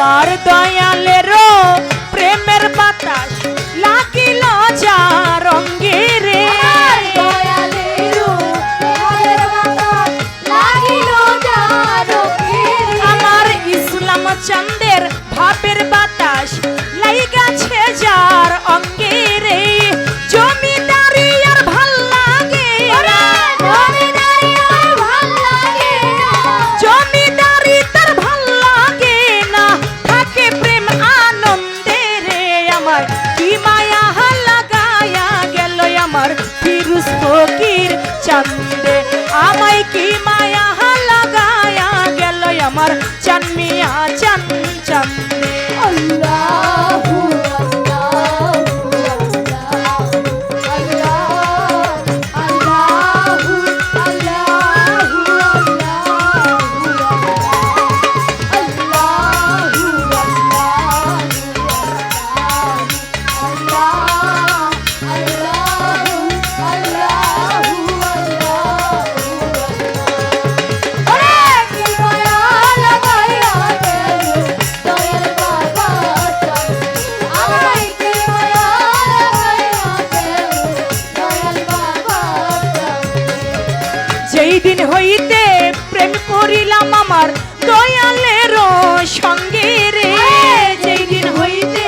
আমার দয়ালেরও প্রেমের বাতাস লাগিল যা রঙ্গে রে আমার ইসলাম চাঁদের ভাবের বাতাস লাইগাছে যার অঙ্গে রে জমিদারি আর ভাল লাগে জমিদারি তার ভাল লাগে না থাকে প্রেম আনন্দে রে আমার কি মায়া লাগায়া গেল আমার ফিরুজ ফকির চান্দে আমায় কি মায়া লাগায়া গেল আমার চান মিয়া চান চান্দে আল্লাহু দিন হইতে প্রেম করিলাম আমার দয়ালের সঙ্গে রে যেই দিন হইতে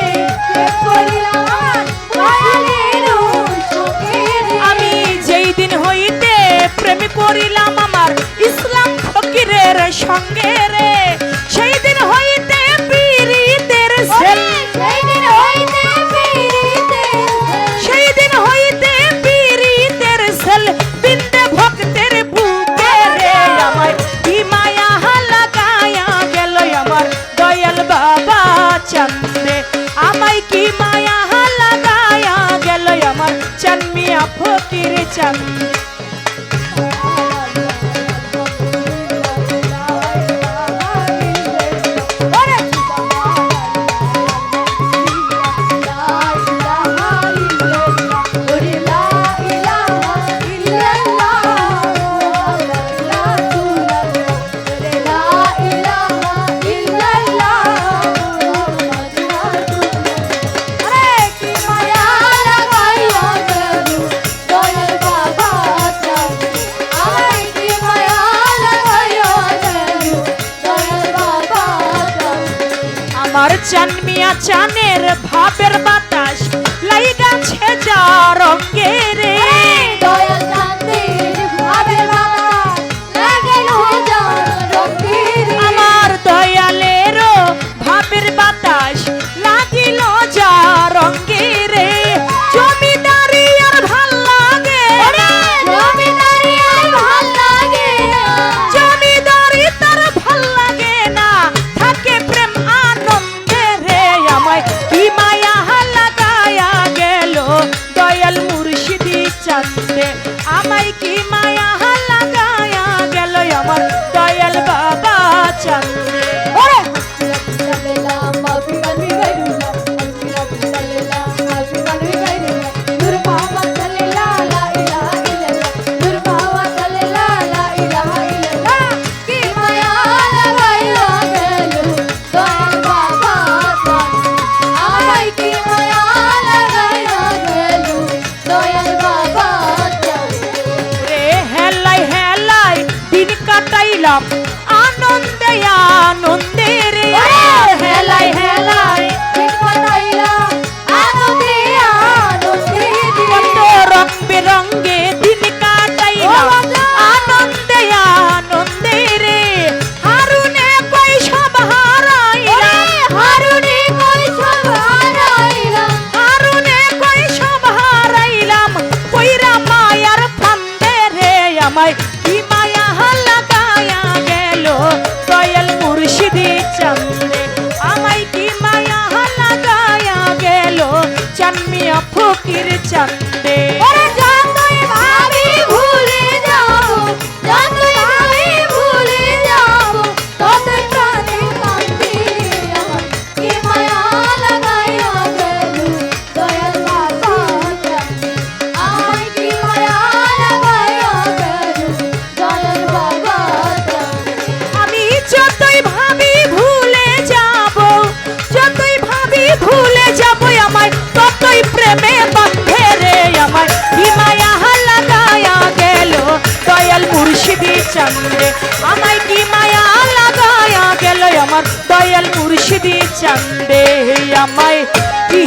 আমি যেই দিন হইতে প্রেম করিলাম আমার ইসলাম ফকিরের সঙ্গে রে সেই দিন হইতে পীরিতের সেল সেই দিন হইতে পীরিতের সেল বিন্দে ভক্তের বুকে রে আমায় কি মায়া লাগায়া গেল আমার দয়াল বাবা চান্দে আমায় কি মায়া লাগায়া গেল আমার চান মিয়া ফকির চান্দে আমার চান মিয়া চানের ভাবের বাতাস লাইগাছে যা রঙ্গে রে দয়াল চাঁদের ভাবের বাতাস লাগিল যা রঙ্গে রে আমার দয়ালেরও ভাবের বাতাস লাগিল যা রঙ্গে রে জমিদারি আর ভাল লাগে জমিদারি আর ভাল লাগে না জমিদারি তার ভাল লাগে না থাকে প্রেম আনন্দে রে আমায় কি মায়া লাগায়া গেল দয়াল মুর্শিদি চান্দে আমায় কি মায়া লাগায়া গেল আমার দয়াল বাবা চান্দে আনন্দে আনন্দে রে হেলাই হেলাই কত রং বেরঙ্গে দিন কাটাইলাম আনন্দে আনন্দে রে হারুনে কই সব হারাইলাম হারুনে কই সব হারাইলাম হারুনে কই সব হারাইলাম কইরা মায়ার ফান্দে রে আমায় কি মায়া লাগায়া গেল দয়াল মুর্শিদি চান্দে আমায় কি মায়া লাগায়া গেল চান মিয়া ফকির চান্দে যতই ভাবি ভুলে যাব যতই ভাবি ভুলে যাব ততই প্রাণে কাঁদে আমার কি মায়া লাগাইয়া গেল দয়াল বাবা চাঁদে আমায় কি মায়া লাগাইয়া গেল দয়াল বাবা চাঁদে আমি যতই ভাবি ভুলে যাব আমার দয়াল মুর্শিদি চান্দে আমায় কি